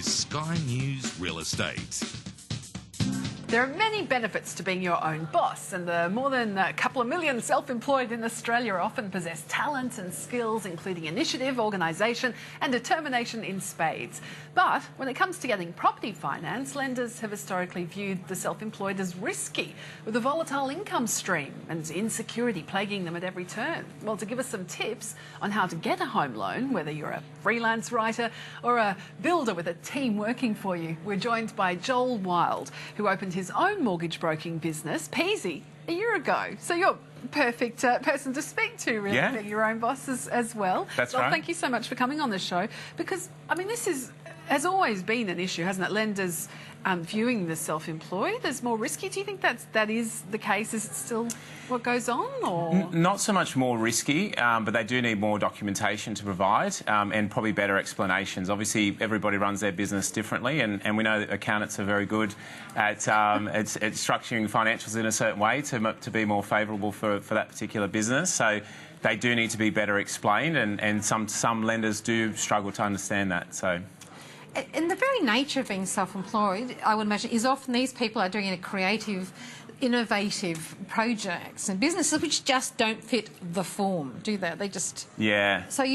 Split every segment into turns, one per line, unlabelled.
is Sky News Real Estate.
There are many benefits to being your own boss, and the more than a couple of million self-employed in Australia often possess talent and skills, including initiative, organisation and determination in spades. But when it comes to getting property finance, lenders have historically viewed the self-employed as risky, with a volatile income stream and insecurity plaguing them at every turn. Well, to give us some tips on how to get a home loan, whether you're a freelance writer or a builder with a team working for you, we're joined by Wyld, who opened his own mortgage broking business, Peasy, a year ago. So you're a perfect person to speak to, really, being your own boss as well.
That's right.
Thank you so much for coming on the show, because, I mean, this has always been an issue, hasn't it? Lenders viewing the self-employed as more risky. Do you think that is the case? Is it still what goes on? Or
not so much more risky, but they do need more documentation to provide and probably better explanations. Obviously, everybody runs their business differently, and we know that accountants are very good at structuring financials in a certain way to be more favourable for that particular business. So they do need to be better explained, and some lenders do struggle to understand that. So.
And the very nature of being self-employed, I would imagine, is often these people are doing a creative, innovative projects and businesses which just don't fit the form, do they? They just...
Yeah.
So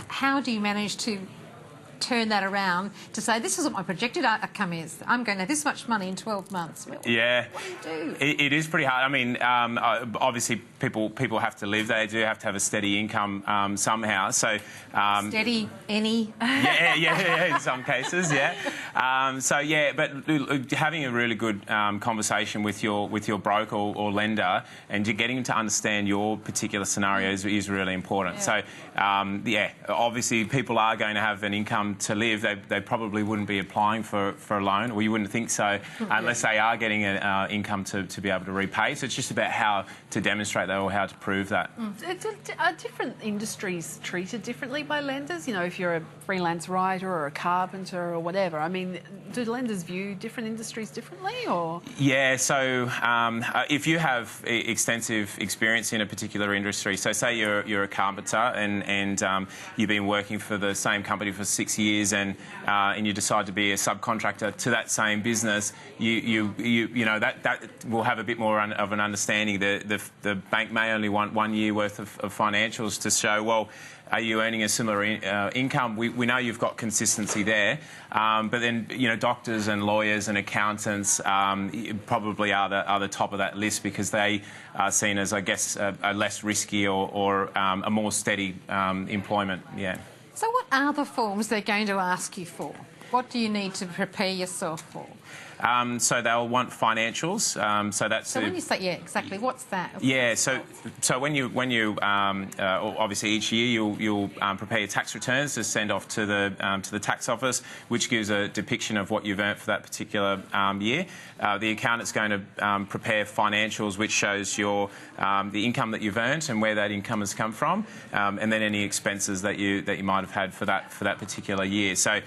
how do you manage to turn that around to say, this is what my projected outcome is? I'm going to have this much money in 12 months.
Yeah.
What do you do?
It is pretty hard. I mean, obviously, people have to live. They do have to have a steady income somehow. So
steady, any?
Yeah, in some cases, yeah. But having a really good conversation with your broker or lender and getting to understand your particular scenarios is really important.
Yeah.
So, obviously, people are going to have an income to live. They probably wouldn't be applying for a loan, or you wouldn't think so, unless they are getting an income to be able to repay. So it's just about how to demonstrate that or how to prove that.
Are different industries treated differently by lenders? You know, if you're a freelance writer or a carpenter or whatever, I mean, do lenders view different industries differently, or...?
Yeah, so if you have extensive experience in a particular industry, so say you're a carpenter and you've been working for the same company for 6 years and you decide to be a subcontractor to that same business, you know that will have a bit more of an understanding. The bank may only want 1 year worth of financials to show, well, are you earning a similar income? We know you've got consistency there, but then doctors and lawyers and accountants probably are the top of that list because they are seen as, I guess, a less risky or a more steady employment. Yeah.
So what are the forms they're going to ask you for? What do you need to prepare yourself for?
So they'll want financials. So
when you say exactly, what's that?
Yeah. So when you obviously each year you'll prepare your tax returns to send off to the tax office, which gives a depiction of what you've earned for that particular year. The accountant's going to prepare financials, which shows the income that you've earned and where that income has come from, and then any expenses that you might have had for that particular year. So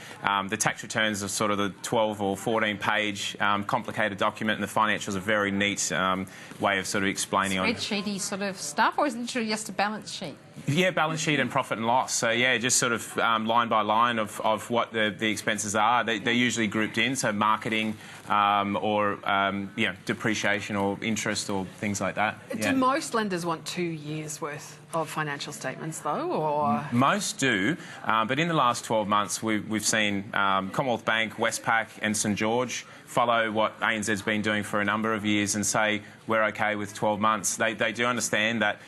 the tax returns are sort of the 12 or 14-page complicated document, and the financials are a very neat way of sort of explaining
spreadsheety sort of stuff, or is it literally just a balance sheet?
Yeah, balance sheet and profit and loss. So yeah, just sort of line by line of what the expenses are. They're usually grouped in, so marketing or depreciation or interest or things like that.
Do most lenders want 2 years worth of financial statements though, or...?
Most do, but in the last 12 months we've seen Commonwealth Bank, Westpac and St George follow what ANZ's been doing for a number of years and say we're okay with 12 months. They do understand that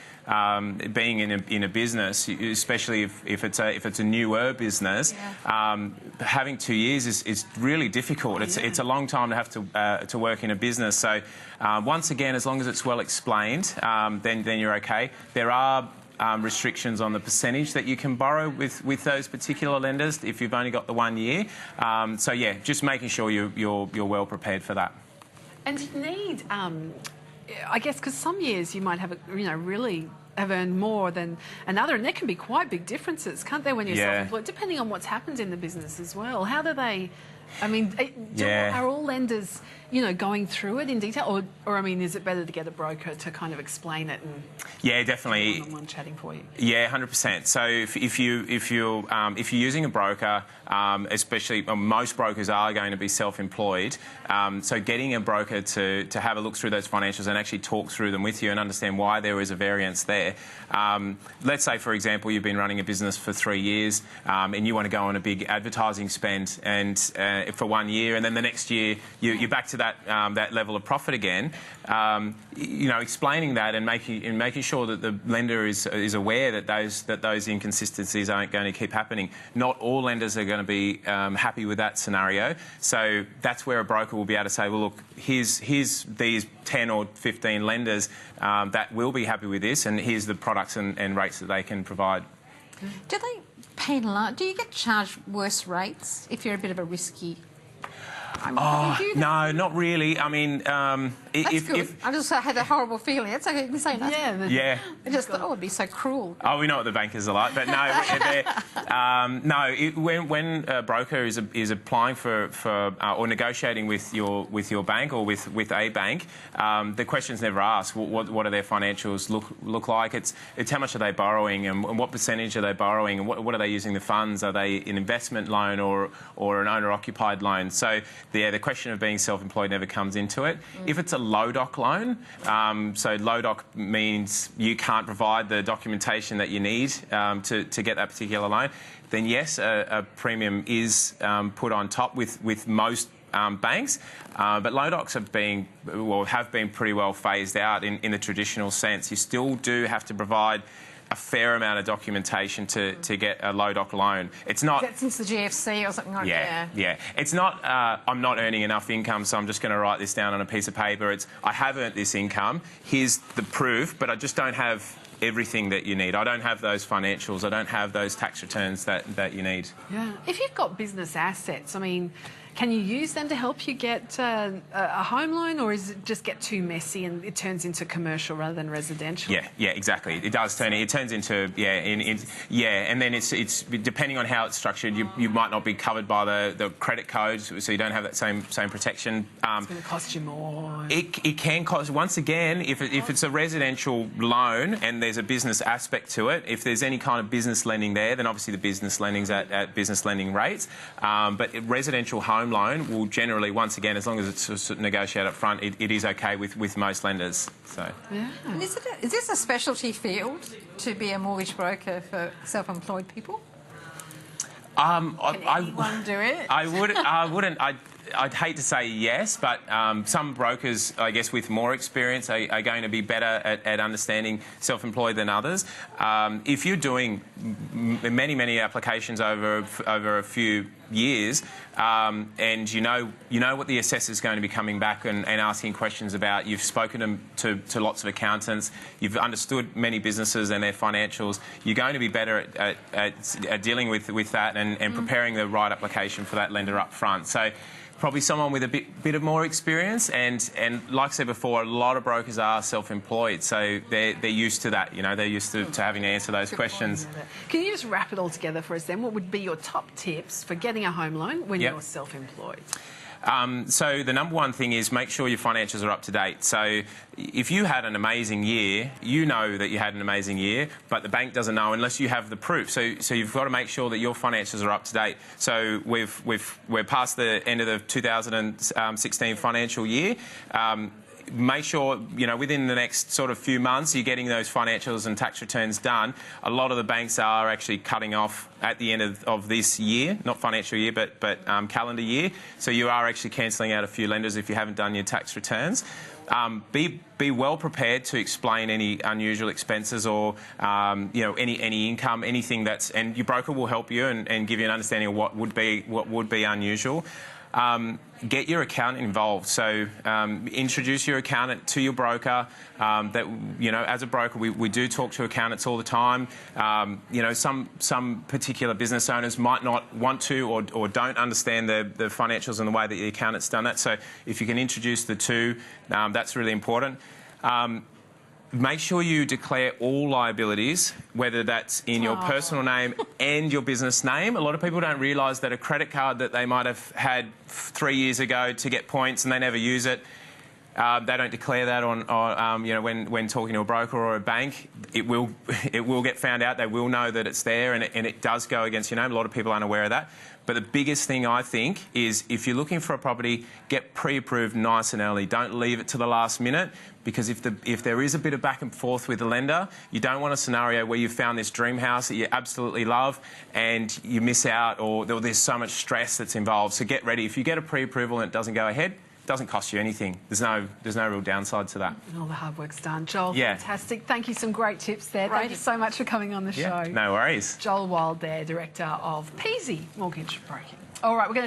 being in a business, especially if it's a newer business, having 2 years is really difficult. It's a long time to have to work in a business. So once again, as long as it's well explained, then you're okay. There are restrictions on the percentage that you can borrow with those particular lenders if you've only got the 1 year. So yeah, just making sure you're well prepared for that.
And you need, I guess, because some years you might have really have earned more than another, and there can be quite big differences, can't there, when you're self-employed, depending on what's happened in the business as well. How do they I mean,
Yeah.
are all lenders, going through it in detail, or I mean, is it better to get a broker to kind of explain it and
Yeah, definitely.
one-on-one chatting for you?
Yeah, 100%. So if you're using a broker, especially most brokers are going to be self-employed. So getting a broker to have a look through those financials and actually talk through them with you and understand why there is a variance there. Let's say, for example, you've been running a business for 3 years and you want to go on a big advertising spend and for 1 year, and then the next year you're back to that level of profit again. Explaining that and making sure that the lender is aware that those inconsistencies aren't going to keep happening. Not all lenders are going to be happy with that scenario. So that's where a broker will be able to say, well, look, here's these 10 or 15 lenders that will be happy with this, and here's the products and rates that they can provide.
Do they penalise? Do you get charged worse rates if you're a bit of a risky?
No, not really. I mean,
That's good. I just had a horrible feeling. It's okay, you can say nothing.
Yeah.
I just thought, it'd be so cruel.
Oh, we know what the bankers are like, but no, when a broker is applying for or negotiating with your bank or with a bank, the question's never asked. What do their financials look like? It's how much are they borrowing and what percentage are they borrowing and what are they using the funds? Are they an investment loan or an owner-occupied loan? So the question of being self-employed never comes into it. If it's a low-doc loan, so low-doc means you can't provide the documentation that you need to get that particular loan, then yes, a premium is put on top with most banks, but low docs have been pretty well phased out in the traditional sense. You still do have to provide a fair amount of documentation to get a low doc loan. It's not...
That's since the GFC or something like that.
Yeah. It's not, I'm not earning enough income, so I'm just going to write this down on a piece of paper. It's, I have earned this income, here's the proof, but I just don't have everything that you need. I don't have those financials. I don't have those tax returns that you need.
Yeah. If you've got business assets, I mean, can you use them to help you get a home loan, or is it just get too messy and it turns into commercial rather than residential?
Yeah, exactly. It does turn. It turns into and then it's depending on how it's structured. You might not be covered by the credit code, so you don't have that same protection.
It's going to cost you more.
It can cost. Once again, if it's a residential loan and there's a business aspect to it, if there's any kind of business lending there, then obviously the business lending's at business lending rates. But residential home loan will generally, once again, as long as it's negotiated up front, it is okay with most lenders. So.
Yeah. And is this a specialty field to be a mortgage broker for self-employed people?
Can anyone do it?
I wouldn't. I'd hate to say yes, but some brokers, I guess, with more experience are going to be better at understanding self-employed than others. If you're doing many applications over a few years, and you know what the assessor's going to be coming back and asking questions about, you've spoken to lots of accountants, you've understood many businesses and their financials, you're going to be better at dealing with that and preparing the right application for that lender up front. So probably someone with a bit of more experience, and like I said before, a lot of brokers are self-employed, so they're used to that. They're used to having to answer those questions.
Can you just wrap it all together for us then? What would be your top tips for getting a home loan when you're self-employed?
So the number one thing is make sure your financials are up to date. So if you had an amazing year, you know that you had an amazing year, but the bank doesn't know unless you have the proof. So you've got to make sure that your financials are up to date. So we're past the end of the 2016 financial year. Make sure, within the next sort of few months, you're getting those financials and tax returns done. A lot of the banks are actually cutting off at the end of this year, not financial year, but calendar year. So you are actually cancelling out a few lenders if you haven't done your tax returns. Be well prepared to explain any unusual expenses or any income, anything and your broker will help you and give you an understanding of what would be unusual. Get your accountant involved. So introduce your accountant to your broker. As a broker, we do talk to accountants all the time. Some particular business owners might not want to or don't understand the financials and the way that the accountant's done that. So if you can introduce the two, that's really important. make sure you declare all liabilities, whether that's in your personal name and your business name. A lot of people don't realise that a credit card that they might have had 3 years ago to get points and they never use it, they don't declare that on you know, when talking to a broker or a bank. It will get found out. They will know that it's there, and it does go against your name. A lot of people aren't aware of that. But the biggest thing, I think, is if you're looking for a property, get pre-approved nice and early. Don't leave it to the last minute, because if there is a bit of back and forth with the lender, you don't want a scenario where you've found this dream house that you absolutely love and you miss out, or there's so much stress that's involved. So get ready. If you get a pre-approval and it doesn't go ahead, it doesn't cost you anything. There's no real downside to that.
And all the hard work's done. Joel,
Yeah.
fantastic. Thank you. Some great tips there. Thank you so much for coming on the show.
No worries.
Joel Wyld there, Director of Peasy Mortgage Broking. All right, we're going to